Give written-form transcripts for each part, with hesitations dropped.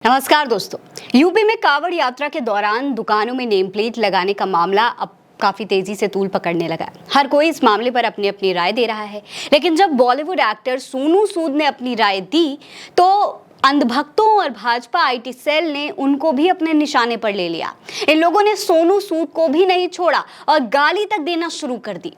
नमस्कार दोस्तों। यूपी में कांवड़ यात्रा के दौरान दुकानों में नेम प्लेट लगाने का मामला अब काफी तेजी से तूल पकड़ने लगा है। हर कोई इस मामले पर अपनी अपनी राय दे रहा है, लेकिन जब बॉलीवुड एक्टर सोनू सूद ने अपनी राय दी तो अंधभक्तों और भाजपा आईटी सेल ने उनको भी अपने निशाने पर ले लिया। इन लोगों ने सोनू सूद को भी नहीं छोड़ा और गाली तक देना शुरू कर दी।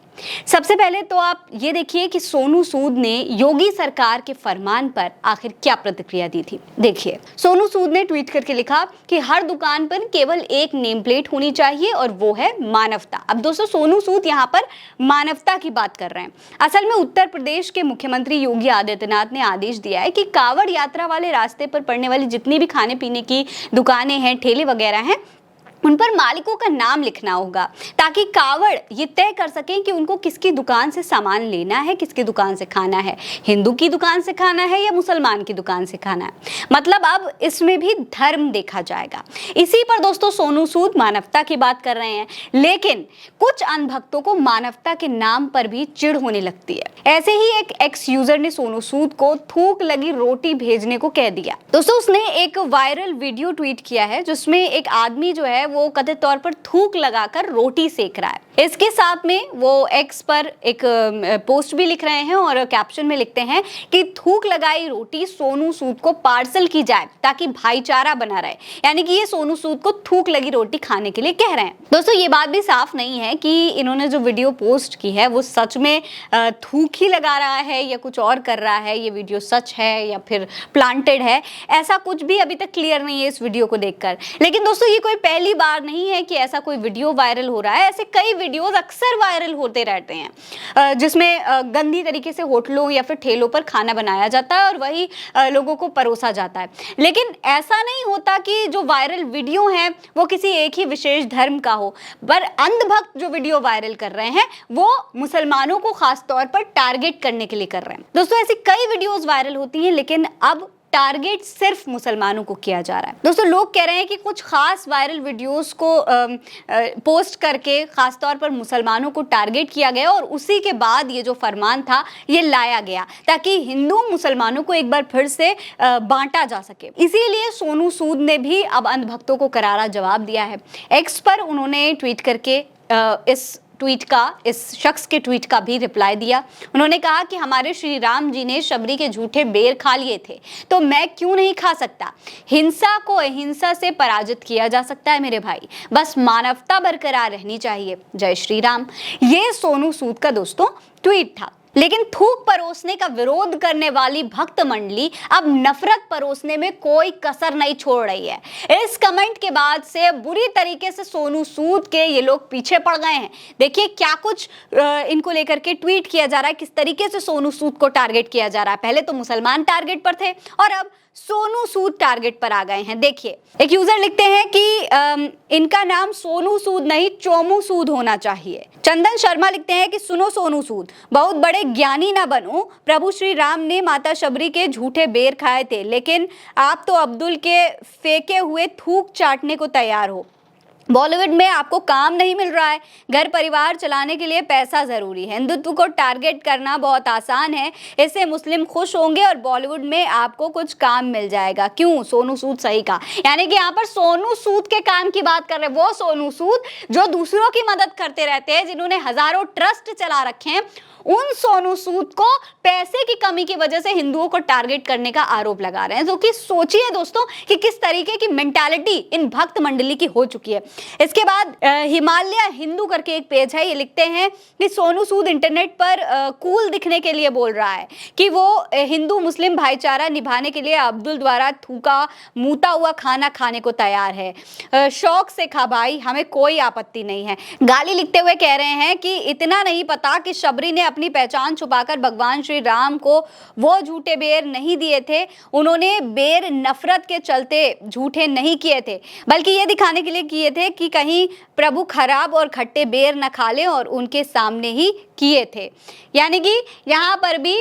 सबसे पहले तो आप ये देखिए कि सोनू सूद ने योगी सरकार के फरमान पर आखिर क्या प्रतिक्रिया दी थी। देखिए, सोनू सूद ने ट्वीट करके लिखा कि हर दुकान पर केवल एक नेम प्लेट होनी चाहिए और वो है मानवता। अब दोस्तों, सोनू सूद यहाँ पर मानवता की बात कर रहे हैं। असल में उत्तर प्रदेश के मुख्यमंत्री योगी आदित्यनाथ ने आदेश दिया है कि कांवड़ यात्रा वाले रास्ते पर पड़ने वाली जितनी भी खाने पीने की दुकानें हैं, ठेले वगैरह हैं, उन पर मालिकों का नाम लिखना होगा ताकि कांवड़ ये तय कर सकें कि उनको किसकी दुकान से सामान लेना है, किसकी दुकान से खाना है, हिंदू की दुकान से खाना है या मुसलमान की दुकान से खाना है। मतलब अब इसमें भी धर्म देखा जाएगा। इसी पर दोस्तों सोनू सूद मानवता की बात कर रहे हैं, लेकिन कुछ अनभक्तों को मानवता के नाम पर भी चिढ़ होने लगती है। ऐसे ही एक एक्स यूजर ने सोनू सूद को थूक लगी रोटी भेजने को कह दिया। दोस्तों, उसने एक वायरल वीडियो ट्वीट किया है जिसमें एक आदमी जो है वो कथित तौर पर थूक लगाकर रोटी सेक रहा है। इसके साथ में वो एक्स पर एक पोस्ट भी लिख रहे हैं और कैप्शन में लिखते हैं कि थूक लगाई रोटी सोनू सूद को पार्सल की जाए ताकि भाईचारा बना रहे। यानी कि ये सोनू सूद को थूक लगी रोटी खाने के लिए कह रहे हैं। दोस्तों, ये बात भी साफ नहीं है कि इन्होंने जो वीडियो पोस्ट की है वो सच में थूक ही लगा रहा है या कुछ और कर रहा है, ये वीडियो सच है या फिर प्लांटेड है। ऐसा कुछ भी अभी तक क्लियर नहीं है इस वीडियो को देखकर। लेकिन दोस्तों, ये कोई पहली बार नहीं है कि ऐसा कोई वीडियो वायरल हो रहा है। ऐसे कई वीडियोस अक्सर वायरल होते रहते हैं जिसमें गंदी तरीके से होटलों या फिर ठेलों पर खाना बनाया जाता है और वही लोगों को परोसा जाता है। लेकिन ऐसा नहीं होता कि जो वायरल वीडियो है वो किसी एक ही विशेष धर्म का हो, पर अंधभक्त जो वीडियो वायरल कर रहे हैं वो मुसलमानों को खास तौर पर टारगेट करने के लिए कर रहे हैं। दोस्तों, ऐसी कई वीडियोस वायरल होती हैं, लेकिन अब टारगेट सिर्फ मुसलमानों को किया जा रहा है। दोस्तों, लोग कह रहे हैं कि कुछ खास वायरल वीडियोस को पोस्ट करके खास तौर पर मुसलमानों को टारगेट किया गया और उसी के बाद ये जो फरमान था ये लाया गया ताकि हिंदू मुसलमानों को एक बार फिर से बांटा जा सके। इसीलिए सोनू सूद ने भी अब अंधभक्तों को करारा जवाब दिया है। एक्स पर उन्होंने ट्वीट करके इस शख्स के ट्वीट का भी रिप्लाई दिया। उन्होंने कहा कि हमारे श्री राम जी ने शबरी के झूठे बेर खा लिए थे तो मैं क्यों नहीं खा सकता। हिंसा को अहिंसा से पराजित किया जा सकता है मेरे भाई, बस मानवता बरकरार रहनी चाहिए। जय श्री राम। ये सोनू सूद का दोस्तों ट्वीट था। लेकिन थूक परोसने का विरोध करने वाली भक्त मंडली अब नफरत परोसने में कोई कसर नहीं छोड़ रही है। इस कमेंट के बाद से बुरी तरीके से सोनू सूद के ये लोग पीछे पड़ गए हैं। देखिए क्या कुछ इनको लेकर के ट्वीट किया जा रहा है, किस तरीके से सोनू सूद को टारगेट किया जा रहा है। पहले तो मुसलमान टारगेट पर थे और अब सोनू सूद टारगेट पर आ गए हैं। देखिए, एक यूजर लिखते हैं कि इनका नाम सोनू सूद नहीं चोमू सूद होना चाहिए। चंदन शर्मा लिखते हैं कि सुनो सोनू सूद, बहुत बड़े ज्ञानी ना बनो। प्रभु श्री राम ने माता शबरी के झूठे बेर खाए थे, लेकिन आप तो अब्दुल के फेंके हुए थूक चाटने को तैयार हो। बॉलीवुड में आपको काम नहीं मिल रहा है, घर परिवार चलाने के लिए पैसा जरूरी है। हिंदुत्व को टारगेट करना बहुत आसान है, इससे मुस्लिम खुश होंगे और बॉलीवुड में आपको कुछ काम मिल जाएगा। क्यों? सोनू सूद सही कहा। यानी कि यहाँ पर सोनू सूद के काम की बात कर रहे हैं, वो सोनू सूद जो दूसरों की मदद करते रहते हैं, जिन्होंने हजारों ट्रस्ट चला रखे हैं। उन सोनू सूद को पैसे की कमी की वजह से हिंदुओं को टारगेट करने का आरोप लगा रहे हैं। जो कि सोचिए दोस्तों कि किस तरीके की मेंटालिटी इन भक्त मंडली की हो चुकी है। इसके बाद हिमालय हिंदू करके एक पेज है, ये लिखते हैं कि सोनू सूद इंटरनेट पर कूल दिखने के लिए बोल रहा है कि वो हिंदू मुस्लिम भाईचारा निभाने के लिए अब्दुल द्वारा थूका मूता हुआ खाना खाने को तैयार है। शौक से खा भाई, हमें कोई आपत्ति नहीं है। गाली लिखते हुए कह रहे हैं कि इतना नहीं पता कि शबरी ने अपनी पहचान छुपाकर भगवान श्री राम को वो झूठे बेर नहीं दिए थे। उन्होंने बेर नफरत के चलते झूठे नहीं किए थे, बल्कि ये दिखाने के लिए किए थे कि कहीं प्रभु खराब और खट्टे बेर न खा ले और उनके सामने ही किए थे। यानी कि यहाँ पर भी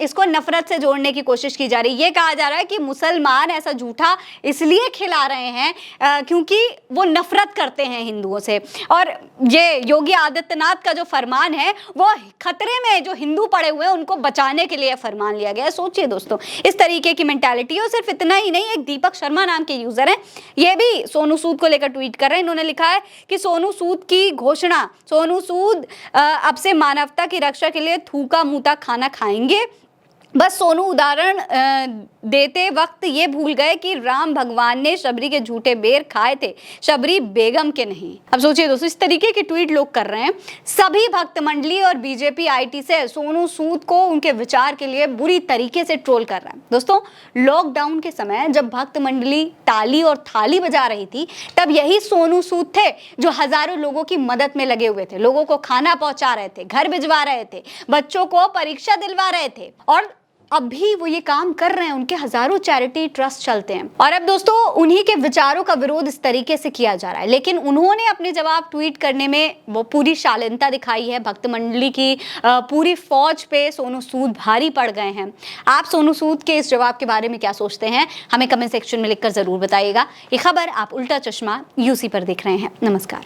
इसको नफरत से जोड़ने की कोशिश की जा रही है। ये कहा जा रहा है कि मुसलमान ऐसा झूठा इसलिए खिला रहे हैं क्योंकि वो नफरत करते हैं हिंदुओं से, और ये योगी आदित्यनाथ का जो फरमान है वो खतरे में जो हिंदू पड़े हुए हैं उनको बचाने के लिए फरमान लिया गया है। सोचिए दोस्तों, इस तरीके की मेंटालिटी। और सिर्फ इतना ही नहीं, एक दीपक शर्मा नाम के यूजर हैं, ये भी सोनू सूद को लेकर ट्वीट कर रहे हैं। इन्होंने लिखा है कि सोनू सूद की घोषणा, सोनू सूद अब से मानवता की रक्षा के लिए थूका मूता खाना खाएंगे। बस सोनू उदाहरण देते वक्त ये भूल गए कि राम भगवान ने शबरी के झूठे बेर खाए थे, शबरी बेगम के नहीं। अब सोचिए दोस्तों, इस तरीके के ट्वीट लोग कर रहे हैं। सभी भक्त मंडली और बीजेपी आईटी से सोनू सूद को उनके विचार के लिए बुरी तरीके से ट्रोल कर रहा है। दोस्तों, लॉकडाउन के समय जब भक्त मंडली ताली और थाली बजा रही थी, तब यही सोनू सूद थे जो हजारों लोगों की मदद में लगे हुए थे, लोगों को खाना पहुंचा रहे थे, घर भिजवा रहे थे, बच्चों को परीक्षा दिलवा रहे थे, और अब भी वो ये काम कर रहे हैं। उनके हजारों चैरिटी ट्रस्ट चलते हैं। और अब दोस्तों, उन्हीं के विचारों का विरोध इस तरीके से किया जा रहा है, लेकिन उन्होंने अपने जवाब ट्वीट करने में वो पूरी शालीनता दिखाई है। भक्त मंडली की पूरी फौज पे सोनू सूद भारी पड़ गए हैं। आप सोनू सूद के इस जवाब के बारे में क्या सोचते हैं, हमें कमेंट सेक्शन में लिखकर जरूर बताइएगा। ये खबर आप उल्टा चश्मा यूसी पर देख रहे हैं। नमस्कार।